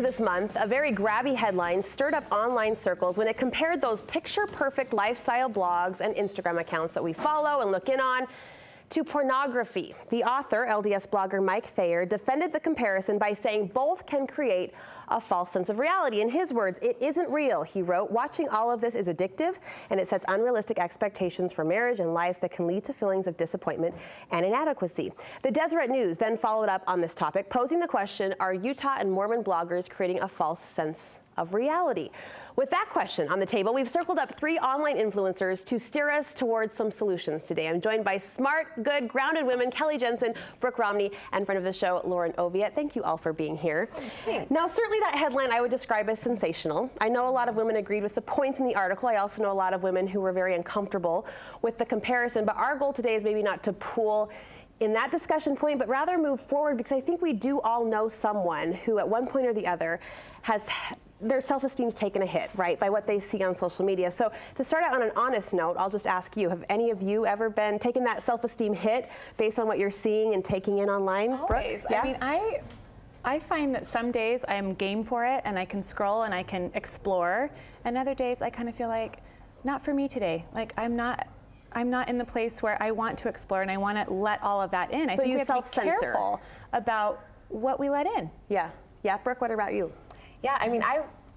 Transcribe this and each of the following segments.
Earlier this month, a very grabby headline stirred up online circles when it compared those picture-perfect lifestyle blogs and Instagram accounts that we follow and look in on to pornography. The author, LDS blogger Mike Thayer, defended the comparison by saying both can create a false sense of reality. In his words, "It isn't real," he wrote. "Watching all of this is addictive, and it sets unrealistic expectations for marriage and life that can lead to feelings of disappointment and inadequacy." The Deseret News then followed up on this topic, posing the question, are Utah and Mormon bloggers creating a false sense of reality? With that question on the table, we've circled up 3 online influencers to steer us towards some solutions today. I'm joined by smart, good, grounded women, Kelly Jensen, Brooke Romney, and friend of the show, Lauren Oviatt. Thank you all for being here. Thanks. Now, certainly that headline I would describe as sensational. I know a lot of women agreed with the points in the article. I also know a lot of women who were very uncomfortable with the comparison, but our goal today is maybe not to pool in that discussion point, but rather move forward, because I think we do all know someone who at one point or the other has their self-esteem's taken a hit, right, by what they see on social media. So to start out on an honest note, I'll just ask you, have any of you ever been taking that self-esteem hit based on what you're seeing and taking in online? Always. Brooke? Yeah? I mean, I find that some days I'm game for it and I can scroll and I can explore, and other days I kind of feel like, not for me today. Like I'm not in the place where I want to explore and I want to let all of that in. So you self-censor. Be careful about what we let in. Yeah. Yeah, Brooke, what about you? Yeah, I mean,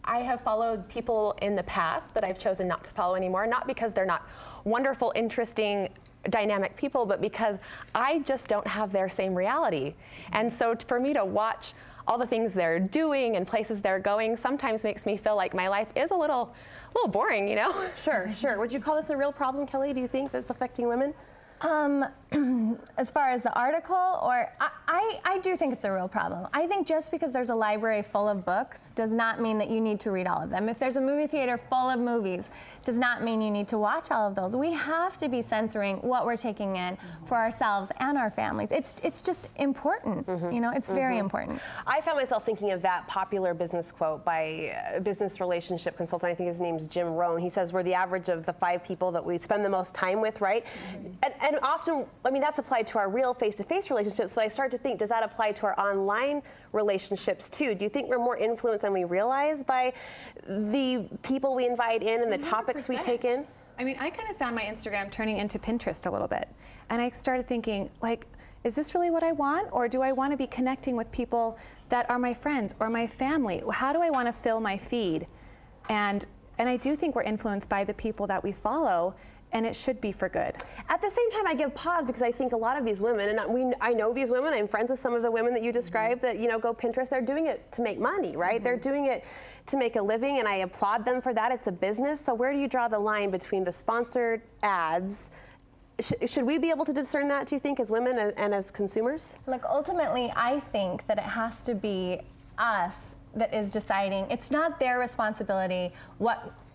I have followed people in the past that I've chosen not to follow anymore, not because they're not wonderful, interesting, dynamic people, but because I just don't have their same reality. And so for me to watch all the things they're doing and places they're going sometimes makes me feel like my life is a little boring, you know? Sure, sure. Would you call this a real problem, Kelly? Do you think that's affecting women? As far as the article, or I do think it's a real problem. I think just because there's a library full of books does not mean that you need to read all of them. If there's a movie theater full of movies, does not mean you need to watch all of those. We have to be censoring what we're taking in for ourselves and our families. It's just important, you know, it's very important. I found myself thinking of that popular business quote by a business relationship consultant. I think his name's Jim Rohn. He says we're the average of the 5 people that we spend the most time with, right? And often, I mean, that's applied to our real face-to-face relationships, but I start to think, does that apply to our online relationships too? Do you think we're more influenced than we realize by the people we invite in and the topics we take in? I mean, I kind of found my Instagram turning into Pinterest a little bit. And I started thinking, like, is this really what I want? Or do I want to be connecting with people that are my friends or my family? How do I want to fill my feed? And I do think we're influenced by the people that we follow, and it should be for good. At the same time, I give pause because I think a lot of these women, and I know these women, I'm friends with some of the women that you described that, you know, go Pinterest, they're doing it to make money, right? They're doing it to make a living, and I applaud them for that. It's a business. So where do you draw the line between the sponsored ads? Should we be able to discern that, do you think, as women and as consumers? Look, ultimately, I think that it has to be us that is deciding. It's not their responsibility.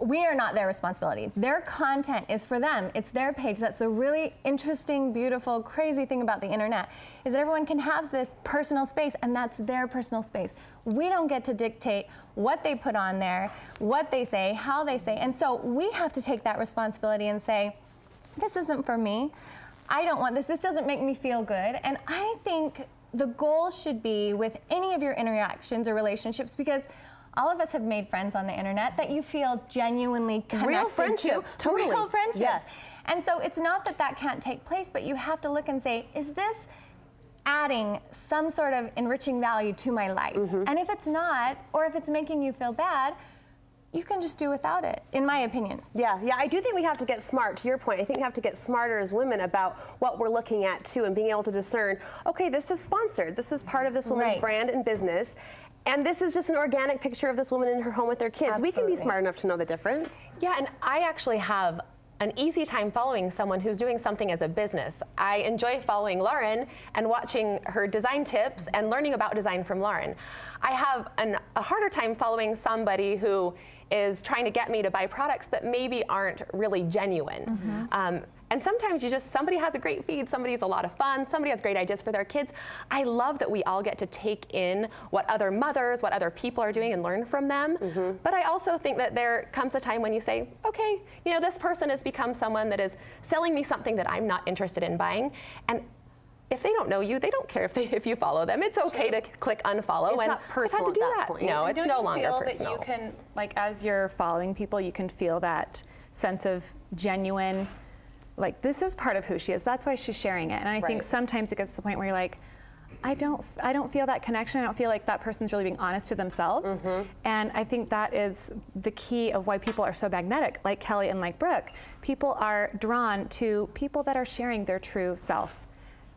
We are not their responsibility. Their content is for them. It's their page. That's the really interesting, beautiful, crazy thing about the internet, is that everyone can have this personal space, and that's their personal space. We don't get to dictate what they put on there, what they say, how they say. And so we have to take that responsibility and say, this isn't for me. I don't want this. This doesn't make me feel good. And I think the goal should be with any of your interactions or relationships, because all of us have made friends on the internet that you feel genuinely connected real friendships, to. totally. Real friendships. Yes. And so it's not that that can't take place, but you have to look and say, is this adding some sort of enriching value to my life? And if it's not, or if it's making you feel bad, you can just do without it, in my opinion. Yeah, I do think we have to get smart, to your point. I think we have to get smarter as women about what we're looking at too, and being able to discern, okay, this is sponsored. This is part of this woman's brand and business. And this is just an organic picture of this woman in her home with their kids. Absolutely. We can be smart enough to know the difference. Yeah, and I actually have an easy time following someone who's doing something as a business. I enjoy following Lauren and watching her design tips and learning about design from Lauren. I have a harder time following somebody who is trying to get me to buy products that maybe aren't really genuine. And sometimes somebody has a great feed, somebody's a lot of fun, somebody has great ideas for their kids. I love that we all get to take in what other mothers, what other people are doing and learn from them. But I also think that there comes a time when you say, okay, you know, this person has become someone that is selling me something that I'm not interested in buying. And if they don't know you, they don't care if you follow them. It's okay to click unfollow. It's and not personal I've had to do at that that. point. No, it's no longer feel personal. That you can, like, as you're following people, you can feel that sense of genuine, like, this is part of who she is. That's why she's sharing it. And I think sometimes it gets to the point where you're like, I don't feel that connection. I don't feel like that person's really being honest to themselves. And I think that is the key of why people are so magnetic, like Kelly and like Brooke. People are drawn to people that are sharing their true self.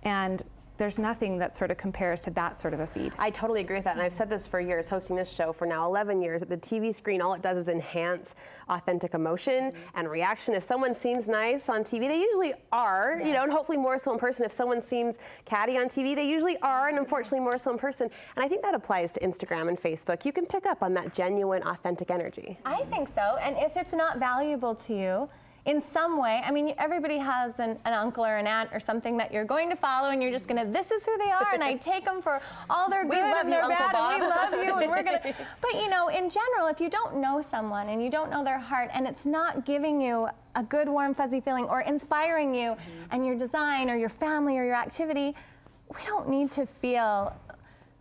And there's nothing that sort of compares to that sort of a feed. I totally agree with that, and I've said this for years, hosting this show for now 11 years. At the TV screen, all it does is enhance authentic emotion and reaction. If someone seems nice on TV, they usually are, you know, and hopefully more so in person. If someone seems catty on TV, they usually are, and unfortunately more so in person. And I think that applies to Instagram and Facebook. You can pick up on that genuine, authentic energy. I think so, and if it's not valuable to you, in some way, I mean, everybody has an uncle or an aunt or something that you're going to follow, and you're just gonna, this is who they are, and I take them for all their good and their bad, and we love you, and we're gonna, but you know, in general, if you don't know someone and you don't know their heart, and it's not giving you a good, warm, fuzzy feeling or inspiring you and your design or your family or your activity, we don't need to feel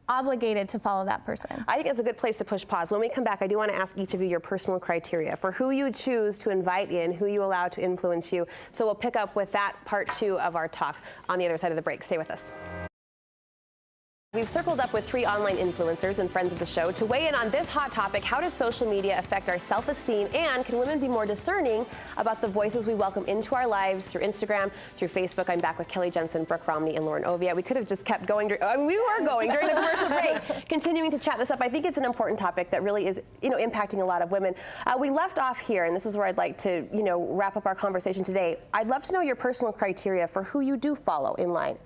obligated to follow that person. I think it's a good place to push pause. When we come back, I do want to ask each of you your personal criteria for who you choose to invite in, who you allow to influence you. So we'll pick up with that part 2 of our talk on the other side of the break. Stay with us. We've circled up with 3 online influencers and friends of the show to weigh in on this hot topic: how does social media affect our self-esteem, and can women be more discerning about the voices we welcome into our lives through Instagram, through Facebook? I'm back with Kelly, Jensen, Brooke Romney, and Lauren Oviatt. We could have just kept going. I mean, we were going during the commercial break, continuing to chat this up. I think it's an important topic that really is, you know, impacting a lot of women. We left off here, and this is where I'd like to, you know, wrap up our conversation today. I'd love to know your personal criteria for who you do follow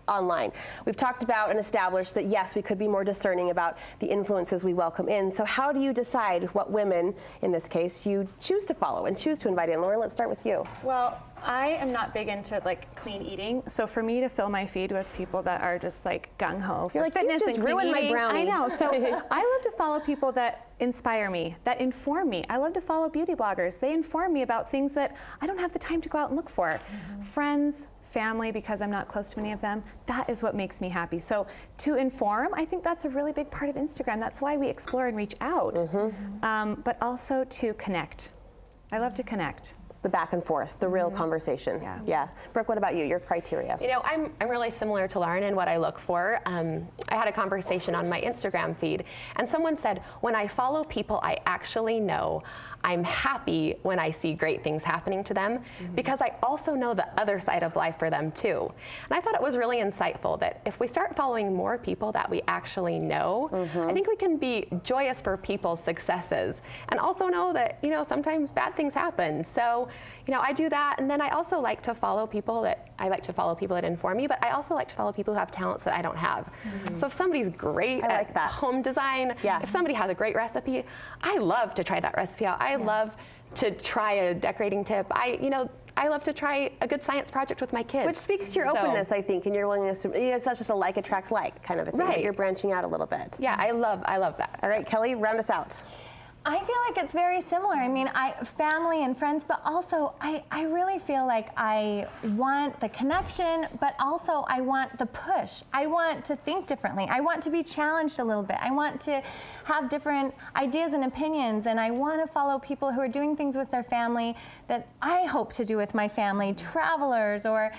online. We've talked about and established that yes, we could be more discerning about the influences we welcome in. So how do you decide what women, in this case, you choose to follow and choose to invite in? Lauren, let's start with you. Well, I am not big into like clean eating, so for me to fill my feed with people that are just like gung ho for fitness you just and clean ruined my eating, brownie. I know. So I love to follow people that inspire me, that inform me. I love to follow beauty bloggers. They inform me about things that I don't have the time to go out and look for. Friends, family, because I'm not close to many of them, that is what makes me happy. So to inform, I think that's a really big part of Instagram. That's why we explore and reach out, but also to connect. I love to connect. The back and forth, the real conversation. Yeah. Brooke, what about you? Your criteria? You know, I'm really similar to Lauren in what I look for. I had a conversation on my Instagram feed, and someone said, when I follow people I actually know, I'm happy when I see great things happening to them, because I also know the other side of life for them too. And I thought it was really insightful that if we start following more people that we actually know, I think we can be joyous for people's successes, and also know that, you know, sometimes bad things happen. So, you know, I do that, and then I also like to follow people that inform me, but I also like to follow people who have talents that I don't have. So if somebody's great at home design, if somebody has a great recipe, I love to try that recipe out. I love to try a decorating tip. I love to try a good science project with my kids. Which speaks to your openness, I think, and your willingness to, you know, it's not just a like attracts like kind of a thing, but you're branching out a little bit. Yeah, I love that. All right, Kelly, round us out. I feel like it's very similar. I mean, family and friends, but also I really feel like I want the connection, but also I want the push. I want to think differently. I want to be challenged a little bit. I want to have different ideas and opinions, and I want to follow people who are doing things with their family that I hope to do with my family, travelers or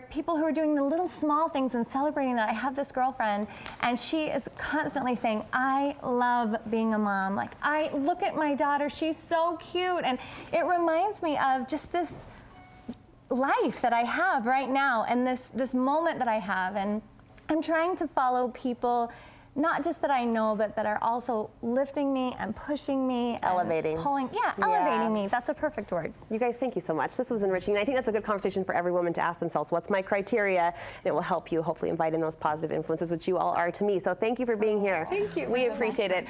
people who are doing the little small things and celebrating that. I have this girlfriend, and she is constantly saying, I love being a mom. Like, I look at my daughter, she's so cute. And it reminds me of just this life that I have right now, and this moment that I have. And I'm trying to follow people, not just that I know, but that are also lifting me and pushing me. Elevating. And pulling, elevating me. That's a perfect word. You guys, thank you so much. This was enriching. And I think that's a good conversation for every woman to ask themselves, what's my criteria? And it will help you hopefully invite in those positive influences, which you all are to me. So thank you for being here. Thank you. We appreciate it.